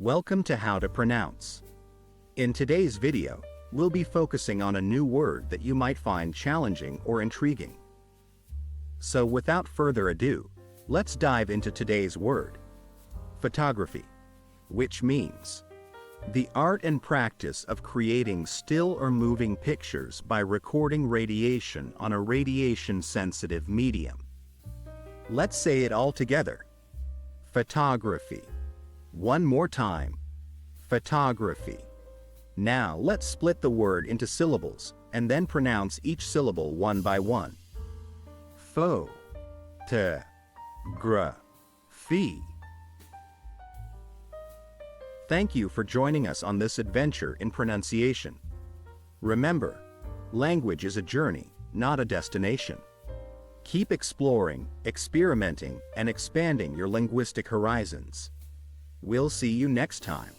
Welcome to How to Pronounce. In today's video, we'll be focusing on a new word that you might find challenging or intriguing. So without further ado, let's dive into today's word. Photography, which means the art and practice of creating still or moving pictures by recording radiation on a radiation-sensitive medium. Let's say it all together. Photography. One more time. Photography. Now let's split the word into syllables and then pronounce each syllable one by one. Pho-te-gra-phy. Thank you for joining us on this adventure in pronunciation. Remember, language is a journey, not a destination. Keep exploring, experimenting, and expanding your linguistic horizons. We'll see you next time.